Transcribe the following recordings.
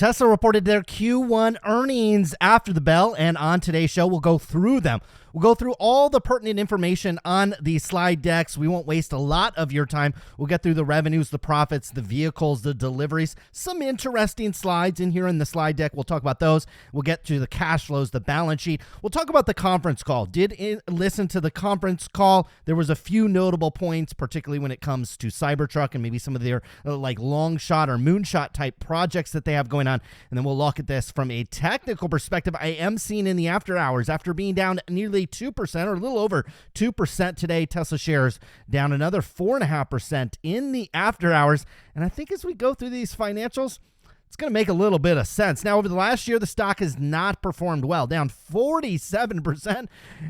Tesla reported their Q1 earnings after the bell, and on today's show, we'll go through them. We'll go through all the pertinent information on these slide decks. We won't waste a lot of your time. We'll get through the revenues, the profits, the vehicles, the deliveries, some interesting slides in here in the slide deck. We'll talk about those. We'll get to the cash flows, the balance sheet. We'll talk about the conference call. Listen to the conference call. There was a few notable points, particularly when it comes to Cybertruck and maybe some of their like long shot or moonshot type projects that they have going on. And then we'll look at this from a technical perspective. I am seeing in the after hours, after being down nearly 2% or a little over 2% today, Tesla shares down another 4.5% in the after hours. And I think as we go through these financials, it's going to make a little bit of sense. Now, over the last year, the stock has not performed well, down 47%.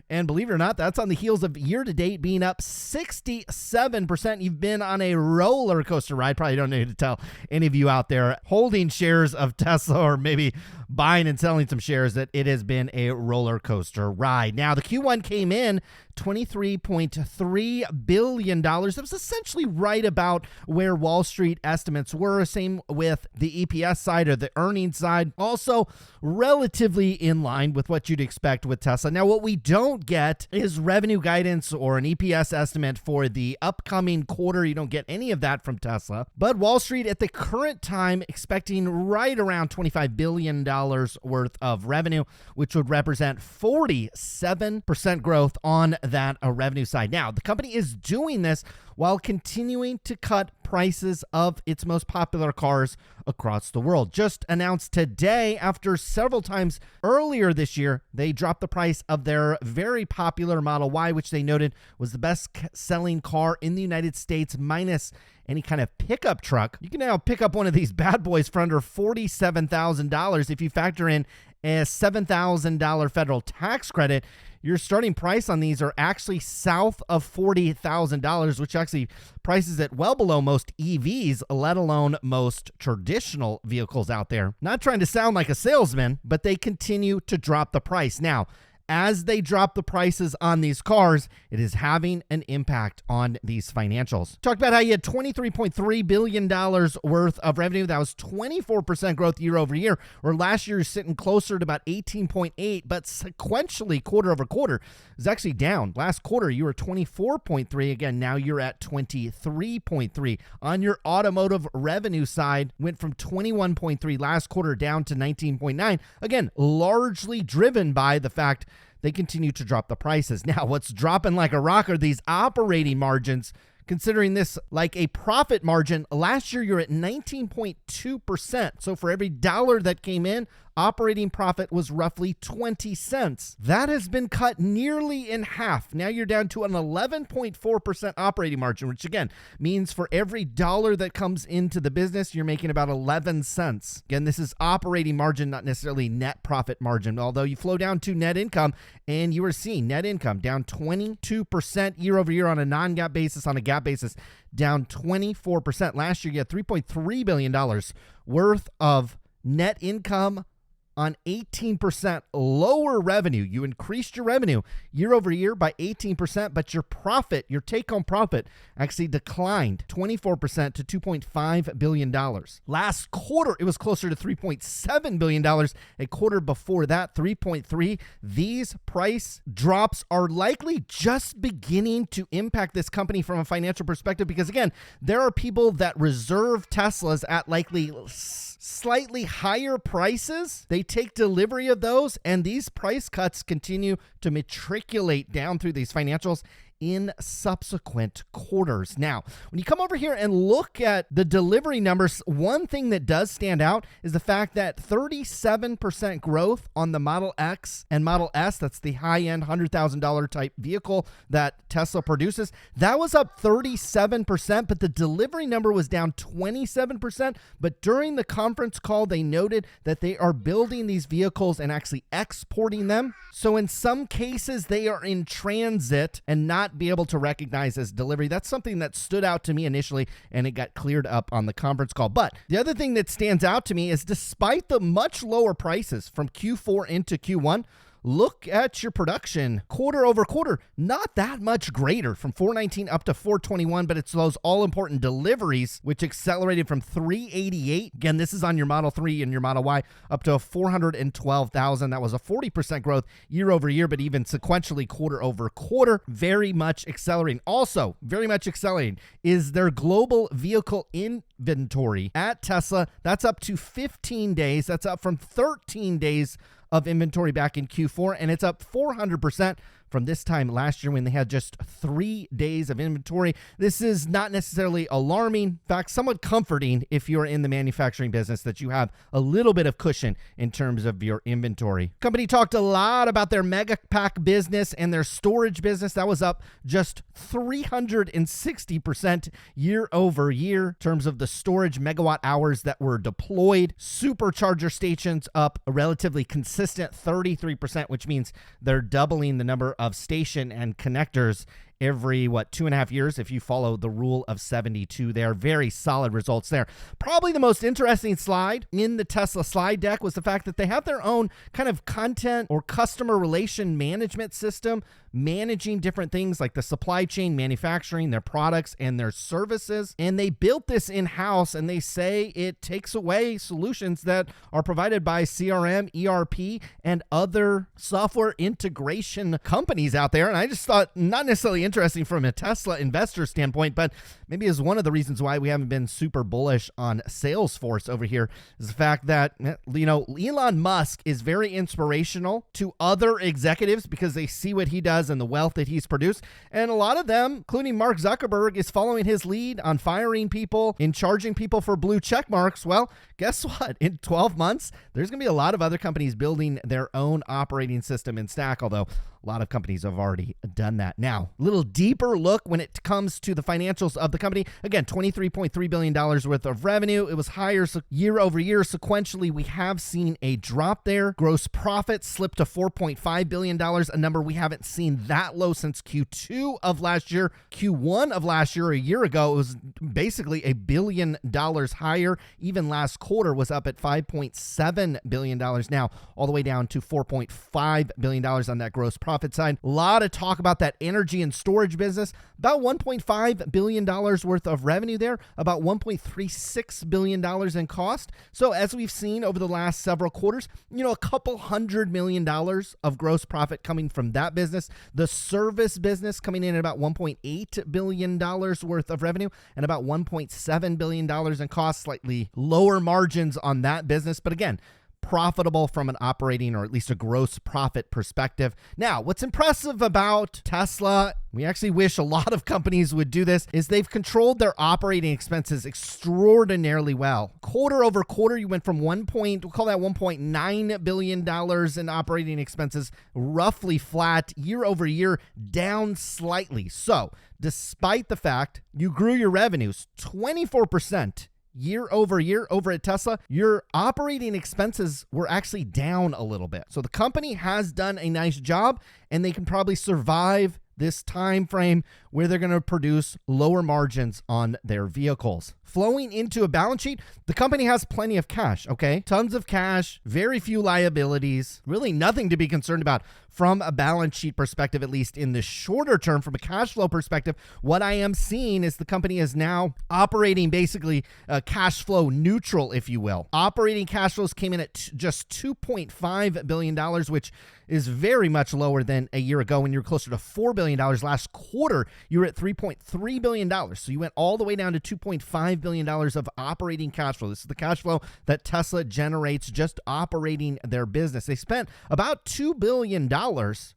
And believe it or not, that's on the heels of year-to-date being up 67%. You've been on a roller coaster ride. Probably don't need to tell any of you out there holding shares of Tesla or maybe buying and selling some shares that it has been a roller coaster ride. Now, the Q1 came in $23.3 billion. That was essentially right about where Wall Street estimates were. Same with the EPS side or the earnings side. Also relatively in line with what you'd expect with Tesla. Now, what we don't get is revenue guidance or an EPS estimate for the upcoming quarter. You don't get any of that from Tesla. But Wall Street at the current time expecting right around $25 billion worth of revenue, which would represent 47% growth on that revenue side. Now, the company is doing this while continuing to cut prices of its most popular cars across the world. Just announced today, after several times earlier this year, they dropped the price of their very popular Model Y, which they noted was the best-selling car in the United States, minus any kind of pickup truck. You can now pick up one of these bad boys for under $47,000 if you factor in a $7,000 federal tax credit. Your starting price on these are actually south of $40,000, which actually prices it well below most EVs, let alone most traditional vehicles out there. Not trying to sound like a salesman, but they continue to drop the price. Now, as they drop the prices on these cars, it is having an impact on these financials. Talked about how you had $23.3 billion worth of revenue. That was 24% growth year over year, or last year sitting closer to about 18.8, but sequentially quarter over quarter is actually down. Last quarter, you were 24.3. Again, now you're at 23.3. On your automotive revenue side, went from 21.3 last quarter down to 19.9. Again, largely driven by the fact they continue to drop the prices. Now, what's dropping like a rock are these operating margins. Considering this like a profit margin, last year you're at 19.2%. So for every dollar that came in, operating profit was roughly 20 cents. That has been cut nearly in half. Now you're down to an 11.4% operating margin, which again means for every dollar that comes into the business, you're making about 11 cents. Again, this is operating margin, not necessarily net profit margin, although you flow down to net income and you are seeing net income down 22% year over year on a non-GAAP basis. On a GAAP basis, down 24%. Last year, you had $3.3 billion worth of net income on 18% lower revenue. You increased your revenue year over year by 18%, but your profit, your take-home profit, actually declined 24% to $2.5 billion. Last quarter, it was closer to $3.7 billion. A quarter before that, 3.3. These price drops are likely just beginning to impact this company from a financial perspective because, again, there are people that reserve Teslas at likely slightly higher prices. They take delivery of those, and these price cuts continue to matriculate down through these financials in subsequent quarters. Now, when you come over here and look at the delivery numbers, one thing that does stand out is the fact that 37% growth on the Model X and Model S, that's the high-end $100,000 type vehicle that Tesla produces, that was up 37%, but the delivery number was down 27%. But during the conference call, they noted that they are building these vehicles and actually exporting them. So in some cases, they are in transit and not be able to recognize as delivery. That's something that stood out to me initially, and it got cleared up on the conference call. But the other thing that stands out to me is despite the much lower prices from Q4 into Q1, look at your production quarter over quarter, not that much greater from 419 up to 421, but it's those all important deliveries, which accelerated from 388. Again, this is on your Model 3 and your Model Y up to 412,000. That was a 40% growth year over year, but even sequentially quarter over quarter, very much accelerating. Also, very much accelerating is their global vehicle inventory at Tesla. That's up to 15 days. That's up from 13 days of inventory back in Q4, and it's up 400% from this time last year when they had just 3 days of inventory. This is not necessarily alarming, in fact, somewhat comforting if you're in the manufacturing business that you have a little bit of cushion in terms of your inventory. Company talked a lot about their mega pack business and their storage business. That was up just 360% year over year in terms of the storage megawatt hours that were deployed. Supercharger stations up a relatively consistent 33%, which means they're doubling the number of station and connectors every 2.5 years if you follow the rule of 72 there. Very solid results there. Probably the most interesting slide in the Tesla slide deck was the fact that they have their own kind of content or customer relation management system, managing different things like the supply chain, manufacturing, their products, and their services. And they built this in-house, and they say it takes away solutions that are provided by CRM, ERP, and other software integration companies out there. And I just thought, not necessarily interesting from a Tesla investor standpoint, but maybe is one of the reasons why we haven't been super bullish on Salesforce over here, is the fact that, Elon Musk is very inspirational to other executives because they see what he does and the wealth that he's produced. And a lot of them, including Mark Zuckerberg, is following his lead on firing people and charging people for blue check marks. Well, guess what? In 12 months, there's going to be a lot of other companies building their own operating system in stack, although a lot of companies have already done that. Now, a little deeper look when it comes to the financials of the company. Again, $23.3 billion worth of revenue. It was higher year over year. Sequentially, we have seen a drop there. Gross profit slipped to $4.5 billion, a number we haven't seen that low since Q2 of last year. Q1 of last year, a year ago, it was basically $1 billion higher. Even last quarter was up at $5.7 billion. Now, all the way down to $4.5 billion on that gross profit side. A lot of talk about that energy and storage business. About $1.5 billion worth of revenue there, about $1.36 billion in cost. So as we've seen over the last several quarters, a couple $100 million of gross profit coming from that business. The service business coming in at about $1.8 billion worth of revenue and about $1.7 billion in cost, slightly lower margins on that business. But again, profitable from an operating or at least a gross profit perspective. Now, what's impressive about Tesla, we actually wish a lot of companies would do this, is they've controlled their operating expenses extraordinarily well. Quarter over quarter, you went from $1.9 billion in operating expenses, roughly flat. Year over year, down slightly. So, despite the fact you grew your revenues 24%, year over year over at Tesla, your operating expenses were actually down a little bit. So the company has done a nice job, and they can probably survive this time frame where they're going to produce lower margins on their vehicles. Flowing into a balance sheet, the company has plenty of cash, okay? Tons of cash, very few liabilities, really nothing to be concerned about from a balance sheet perspective, at least in the shorter term. From a cash flow perspective, what I am seeing is the company is now operating basically cash flow neutral, if you will. Operating cash flows came in at just $2.5 billion, which is very much lower than a year ago when you were closer to $4 billion. Last quarter, you were at $3.3 billion. So you went all the way down to $2.5 billion of operating cash flow. This is the cash flow that Tesla generates just operating their business. They spent about $2 billion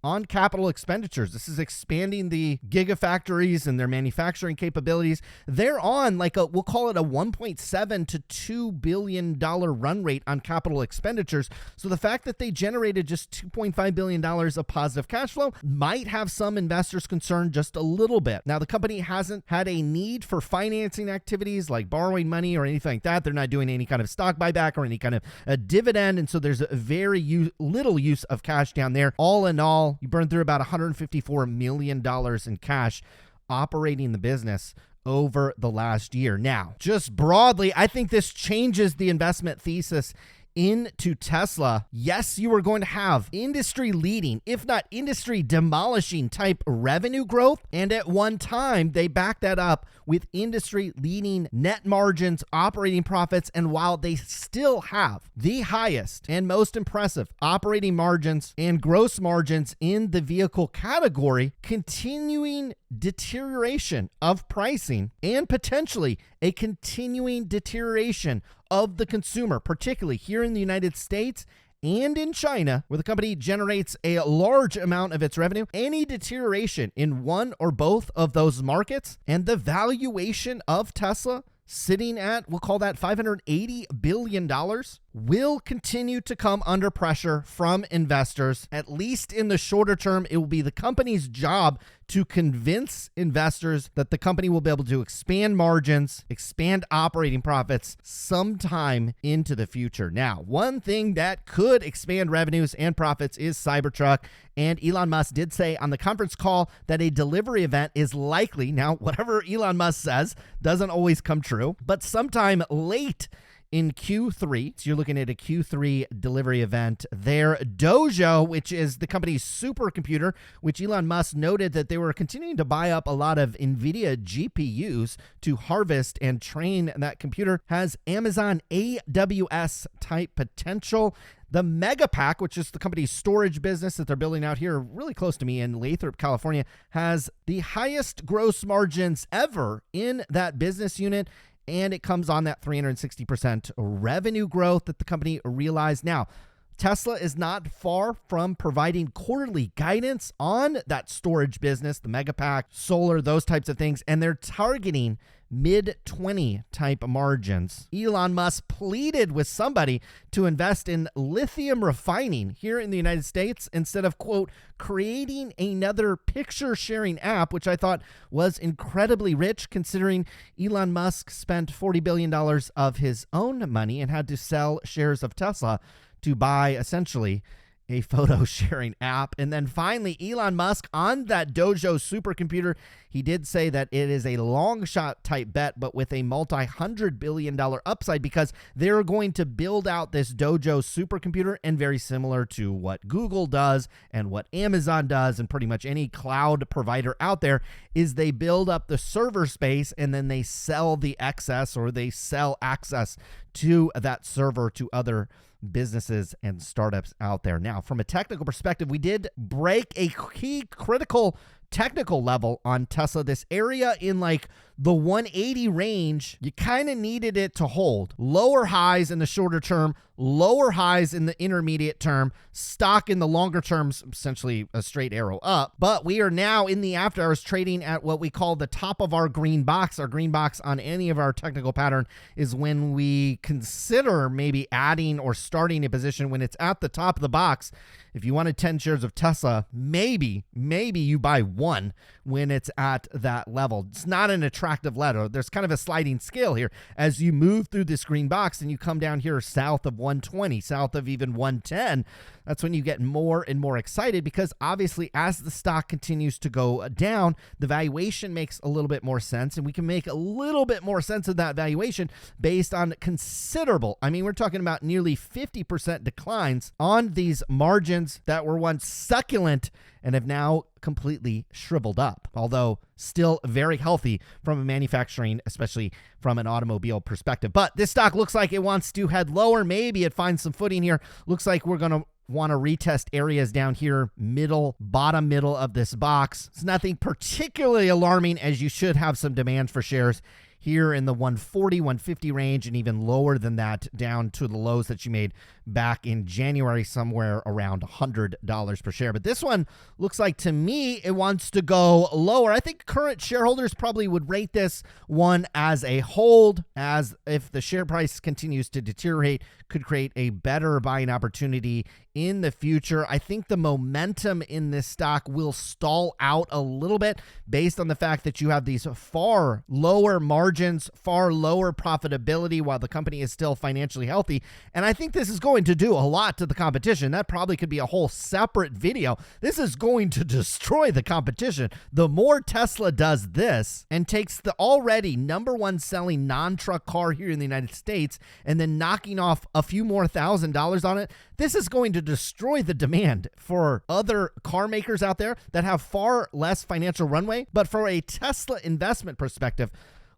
on capital expenditures. This is expanding the gigafactories and their manufacturing capabilities. They're on we'll call it a $1.7 to $2 billion run rate on capital expenditures. So the fact that they generated just $2.5 billion of positive cash flow might have some investors concerned just a little bit. Now, the company hasn't had a need for financing activities like borrowing money or anything like that. They're not doing any kind of stock buyback or any kind of a dividend. And so there's a very little use of cash down there. All in all, you burned through about $154 million in cash operating the business over the last year. Now, just broadly, I think this changes the investment thesis into Tesla, yes, you are going to have industry leading, if not industry demolishing type revenue growth. And at one time, they back that up with industry leading net margins, operating profits. And while they still have the highest and most impressive operating margins and gross margins in the vehicle category, continuing deterioration of pricing and potentially a continuing deterioration of the consumer, particularly here in the United States and in China, where the company generates a large amount of its revenue. Any deterioration in one or both of those markets and the valuation of Tesla sitting at, we'll call that $580 billion, will continue to come under pressure from investors. At least in the shorter term, it will be the company's job to convince investors that the company will be able to expand margins, expand operating profits sometime into the future. Now, one thing that could expand revenues and profits is Cybertruck. And Elon Musk did say on the conference call that a delivery event is likely. Now, whatever Elon Musk says doesn't always come true, but sometime late in Q3. So you're looking at a Q3 delivery event there. Dojo, which is the company's supercomputer, which Elon Musk noted that they were continuing to buy up a lot of NVIDIA GPUs to harvest and train that computer, has Amazon AWS type potential. The Megapack, which is the company's storage business that they're building out here really close to me in Lathrop, California, has the highest gross margins ever in that business unit. And it comes on that 360% revenue growth that the company realized. Now, Tesla is not far from providing quarterly guidance on that storage business, the Megapack, solar, those types of things, and they're targeting mid-20 type margins. Elon Musk pleaded with somebody to invest in lithium refining here in the United States instead of, quote, creating another picture sharing app, which I thought was incredibly rich considering Elon Musk spent $40 billion of his own money and had to sell shares of Tesla to buy essentially a photo sharing app. And then finally, Elon Musk on that Dojo supercomputer, he did say that it is a long shot type bet, but with a multi-$100 billion upside because they're going to build out this Dojo supercomputer. And very similar to what Google does and what Amazon does and pretty much any cloud provider out there is they build up the server space and then they sell the excess or they sell access to that server to other businesses and startups out there. Now, from a technical perspective, we did break a key critical technical level on Tesla. This area in like the 180 range, you kind of needed it to hold. Lower highs in the shorter term, lower highs in the intermediate term, stock in the longer terms, essentially a straight arrow up. But we are now in the after hours trading at what we call the top of our green box. Our green box on any of our technical pattern is when we consider maybe adding or starting a position when it's at the top of the box. If you wanted 10 shares of Tesla, maybe you buy one when it's at that level. It's not an attractive ladder. There's kind of a sliding scale here. As you move through this green box and you come down here south of 120, south of even 110, that's when you get more and more excited because obviously as the stock continues to go down, the valuation makes a little bit more sense, and we can make a little bit more sense of that valuation based on considerable, I mean, we're talking about nearly 50% declines on these margins that were once succulent and have now completely shriveled up, although still very healthy from a manufacturing, especially from an automobile perspective. But this stock looks like it wants to head lower. Maybe it finds some footing here. Looks like we're going to want to retest areas down here, bottom middle of this box. It's nothing particularly alarming, as you should have some demand for shares here in the 140, 150 range, and even lower than that down to the lows that you made back in January, somewhere around $100 per share. But this one looks like, to me, it wants to go lower. I think current shareholders probably would rate this one as a hold, as if the share price continues to deteriorate, could create a better buying opportunity in the future. I think the momentum in this stock will stall out a little bit based on the fact that you have these far lower margins, far lower profitability while the company is still financially healthy. And I think this is going to do a lot to the competition. That probably could be a whole separate video. This is going to destroy the competition. The more Tesla does this and takes the already #1 selling non-truck car here in the United States and then knocking off a few more $1,000s on it, this is going to destroy the demand for other car makers out there that have far less financial runway. But for a Tesla investment perspective,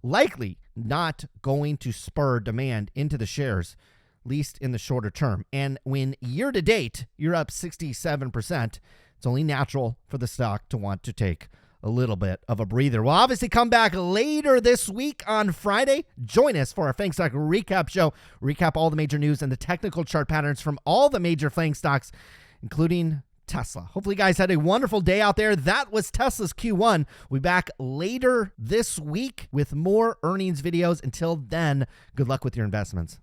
likely not going to spur demand into the shares, at least in the shorter term. And when year to date, you're up 67%, it's only natural for the stock to want to take a little bit of a breather. We'll obviously come back later this week on Friday. Join us for our FANG Stock Recap Show. Recap all the major news and the technical chart patterns from all the major FANG stocks, including Tesla. Hopefully you guys had a wonderful day out there. That was Tesla's Q1. We'll be back later this week with more earnings videos. Until then, good luck with your investments.